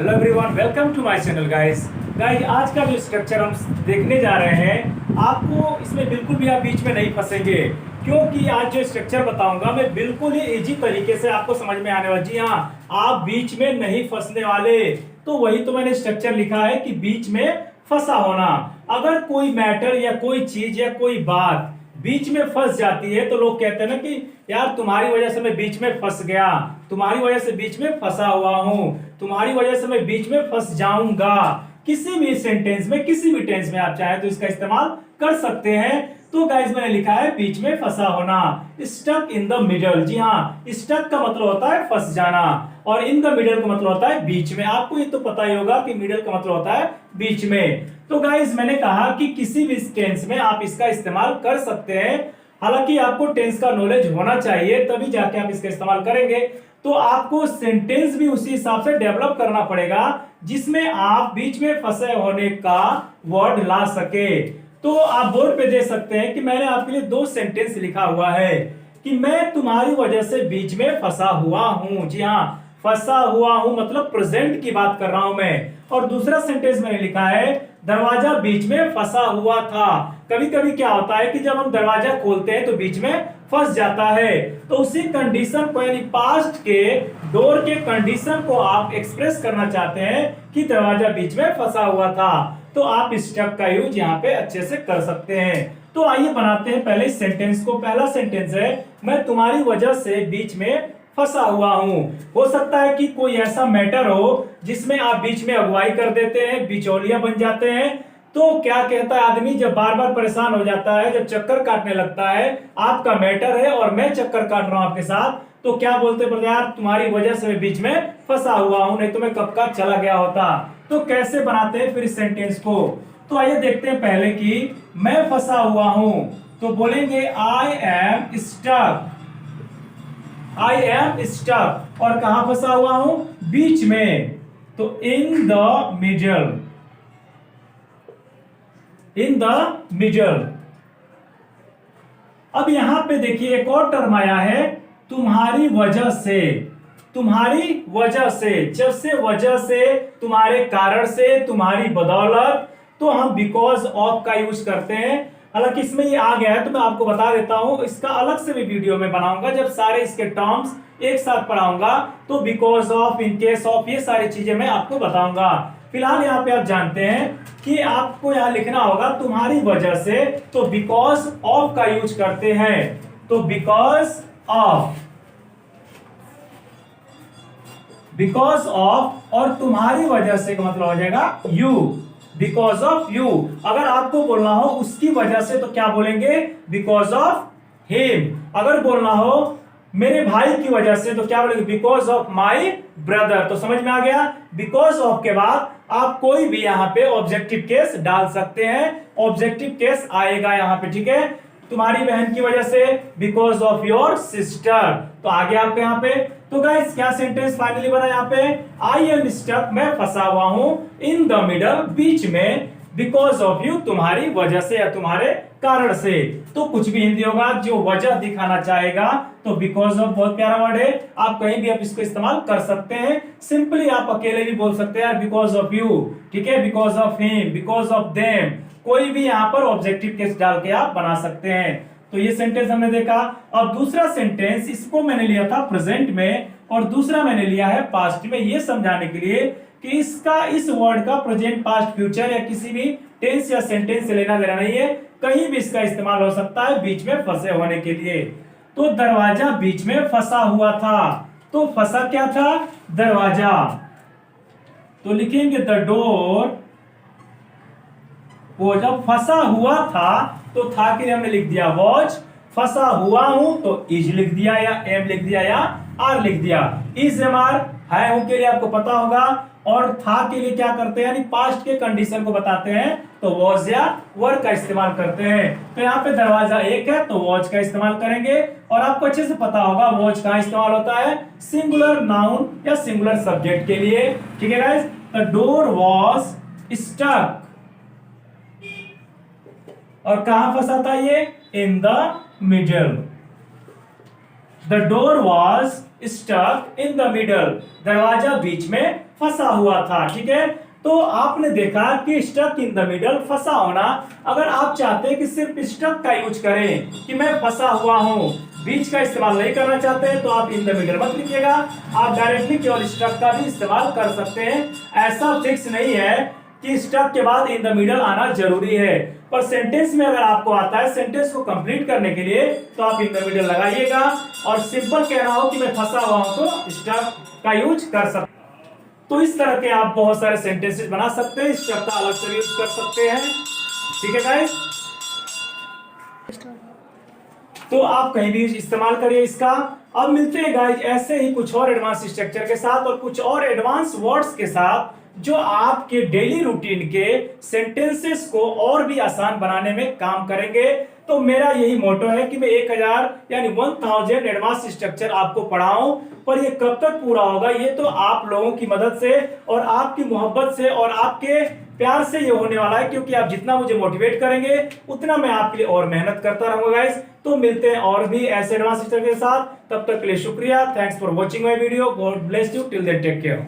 Hello everyone, welcome to my channel guys. आज का जो स्ट्रक्चर हम देखने जा रहे हैं, आपको इसमें बिल्कुल भी आप बीच में नहीं फंसेंगे, क्योंकि आज जो स्ट्रक्चर बताऊंगा मैं बिल्कुल ही इजी तरीके से आपको समझ में आने वाला। जी हाँ, आप बीच में नहीं फंसने वाले। तो वही तो मैंने स्ट्रक्चर लिखा है कि बीच में फंसा होना। अगर कोई मैटर या कोई चीज या कोई बात बीच में फंस जाती है तो लोग कहते हैं ना कि यार तुम्हारी वजह से मैं बीच में फंस गया, तुम्हारी वजह से बीच में फंसा हुआ हूं, तुम्हारी वजह से मैं बीच में फंस जाऊंगा। किसी भी सेंटेंस में, किसी भी टेंस में आप चाहे तो इसका इस्तेमाल कर सकते हैं। तो गाइस मैंने लिखा है बीच में फंसा होना, स्टक इन द मिडल। जी हाँ, स्टक का मतलब होता है फंस जाना और इन द मिडल का मतलब होता है बीच में। आपको ये तो पता ही होगा कि मिडल का मतलब होता है बीच में। तो गाइस मैंने कहा कि किसी भी टेंस में आप इसका इस्तेमाल कर सकते हैं। हालांकि आपको टेंस का नॉलेज होना चाहिए, तभी जाके आप इसका इस्तेमाल करेंगे। तो आपको सेंटेंस भी उसी हिसाब से डेवलप करना पड़ेगा जिसमें आप बीच में फंसे होने का वर्ड ला सके। तो आप बोर्ड पे देख सकते हैं कि मैंने आपके लिए दो सेंटेंस लिखा हुआ है कि मैं तुम्हारी वजह से बीच में फंसा हुआ हूं। जी हाँ, फंसा हुआ हूं मतलब प्रेजेंट की बात कर रहा हूं मैं। और दूसरा सेंटेंस मैंने लिखा है दरवाजा बीच में फंसा हुआ था। कभी कभी क्या होता है कि जब हम दरवाजा खोलते हैं तो बीच में फंस जाता है, तो उसी कंडीशन को यानी पास्ट के डोर के कंडीशन को आप एक्सप्रेस करना चाहते हैं कि दरवाजा बीच में फंसा हुआ था, तो आप स्टक का यूज यहाँ पे अच्छे से कर सकते हैं। तो आइए बनाते हैं पहले इस सेंटेंस को। पहला सेंटेंस है मैं तुम्हारी वजह से बीच में फंसा हुआ हूं। हो सकता है कि कोई ऐसा मैटर हो जिसमें आप बीच में अगुवाई कर देते हैं, बिचौलिया बन जाते हैं। तो क्या कहता है आदमी, जब बार बार परेशान हो जाता है, जब चक्कर काटने लगता है, आपका मैटर है और मैं चक्कर काट रहा हूं आपके साथ, तो क्या बोलते हैं यार तुम्हारी वजह से मैं बीच में फंसा हुआ हूं, नहीं तो मैं कब का चला गया होता। तो कैसे बनाते हैं फिर इस सेंटेंस को, तो आइए देखते हैं पहले कि मैं फंसा हुआ हूं। तो बोलेंगे I am stuck. I am stuck, और कहां फंसा हुआ हूं, बीच में, तो in the middle, in the middle. अब यहां पे देखिए एक और टर्म आया है तुम्हारी वजह से। तुम्हारी वजह से, जब से वजह से, तुम्हारे कारण से, तुम्हारी बदौलत, तो हम बिकॉज ऑफ का यूज करते हैं। हालांकि इसमें ये आ गया है तो मैं आपको बता देता हूं, इसका अलग से भी वीडियो में बनाऊंगा जब सारे इसके टर्म्स एक साथ पढ़ाऊंगा, तो because of, in case of, ये सारी चीजें मैं आपको बताऊंगा। फिलहाल यहाँ पे आप जानते हैं कि आपको यहाँ लिखना होगा तुम्हारी वजह से, तो बिकॉज ऑफ का यूज करते हैं। तो बिकॉज ऑफ, बिकॉज ऑफ, और तुम्हारी वजह से का मतलब हो जाएगा यू, बिकॉज ऑफ यू। अगर आपको बोलना हो उसकी वजह से तो क्या बोलेंगे, बिकॉज ऑफ हिम। अगर बोलना हो मेरे भाई की वजह से तो क्या बोलेंगे, बिकॉज ऑफ माई ब्रदर। तो समझ में आ गया, बिकॉज ऑफ के बाद आप कोई भी यहाँ पे ऑब्जेक्टिव केस डाल सकते हैं, ऑब्जेक्टिव केस आएगा यहाँ पे, ठीक है। तुम्हारी बहन की वजह से, बिकॉज ऑफ योर सिस्टर, तो आगे आपके यहाँ पे। तो गाइस क्या सेंटेंस फाइनली बना यहाँ पे, आई एम स्टक, मैं फंसा हुआ हूं, इन द मिडल, बीच में, बिकॉज ऑफ यू, तुम्हारी वजह से या तुम्हारे कारण से। तो कुछ भी हिंदी होगा जो वजह दिखाना चाहेगा, तो बिकॉज ऑफ बहुत प्यारा वर्ड है, आप कहीं भी आप इसको इस्तेमाल कर सकते हैं। सिंपली आप अकेले भी बोल सकते हैं बिकॉज ऑफ यू, ठीक है, because of him, because of them, कोई भी यहाँ पर ऑब्जेक्टिव केस डाल के आप बना सकते हैं। तो ये सेंटेंस हमने देखा। अब दूसरा सेंटेंस, इसको मैंने लिया था प्रेजेंट में और दूसरा मैंने लिया है पास्ट में, ये समझाने के लिए कि इसका, इस वर्ड का प्रेजेंट, पास्ट, फ्यूचर या किसी भी टेंस या सेंटेंस से लेना देना नहीं है, कहीं भी इसका इस्तेमाल हो सकता है बीच में फंसे होने के लिए। तो दरवाजा बीच में फंसा हुआ था, तो फंसा क्या था, दरवाजा। तो लिखेंगे द डोर, वो जब फंसा हुआ था तो था के लिए हमने लिख दिया वॉज, फंसा हुआ हूं तो इज लिख दिया या एम लिख दिया या आर लिख दिया। इज एम आर है हूं के लिए आपको पता होगा, और था के लिए क्या करते हैं, यानी पास्ट के कंडीशन को बताते हैं तो वॉज या वर का इस्तेमाल करते हैं। तो यहाँ पे दरवाजा एक है तो वॉज का इस्तेमाल करेंगे, और आपको अच्छे से पता होगा वॉज कहाँ इस्तेमाल होता है, सिंगुलर नाउन या सिंगुलर सब्जेक्ट के लिए, ठीक है guys. The door was stuck, और कहां फंसा था ये, in the middle. The door was stuck in the middle, दरवाजा बीच में फंसा हुआ था। ठीक है, तो आपने देखा कि स्टक इन द मिडल, फंसा होना। अगर आप चाहते हैं कि सिर्फ स्टक का यूज करें कि मैं फंसा हुआ हूं, बीच का इस्तेमाल नहीं करना चाहते हैं, तो आप इन द मिडल मत लिखिएगा, आप डायरेक्टली केवल स्टक का भी इस्तेमाल कर सकते हैं। ऐसा फिक्स नहीं है कि स्टक के बाद इन द मिडल आना जरूरी है, पर सेंटेंस में अगर आपको आता है सेंटेंस को कंप्लीट करने के लिए तो आप इन द मिडल लगाइएगा। और सिंपल कहना हो कि मैं फंसा हुआ हूं तो स्टक का यूज कर सकते। तो इस तरह के आप बहुत सारे सेंटेंसेस बना सकते हैं, स्टक का अलग से यूज कर सकते हैं। ठीक है गाइस, तो आप कहीं भी इस्तेमाल करिए इसका। अब मिलते हैं गाइस ऐसे ही कुछ और एडवांस स्ट्रक्चर के साथ और कुछ और एडवांस वर्ड्स के साथ जो आपके डेली रूटीन के सेंटेंसेस को और भी आसान बनाने में काम करेंगे। तो मेरा यही मोटो है कि मैं 1000 यानी 1000 एडवांस स्ट्रक्चर आपको पढ़ाऊं, पर ये कब तक पूरा होगा ये तो आप लोगों की मदद से और आपकी मोहब्बत से और आपके प्यार से ये होने वाला है, क्योंकि आप जितना मुझे मोटिवेट करेंगे उतना मैं आपके लिए और मेहनत करता रहूंगा गाइस। तो मिलते हैं और भी ऐसे एडवांस स्ट्रक्चर के साथ, तब तक के लिए शुक्रिया। Thanks for watching my video, God bless you, till then take care.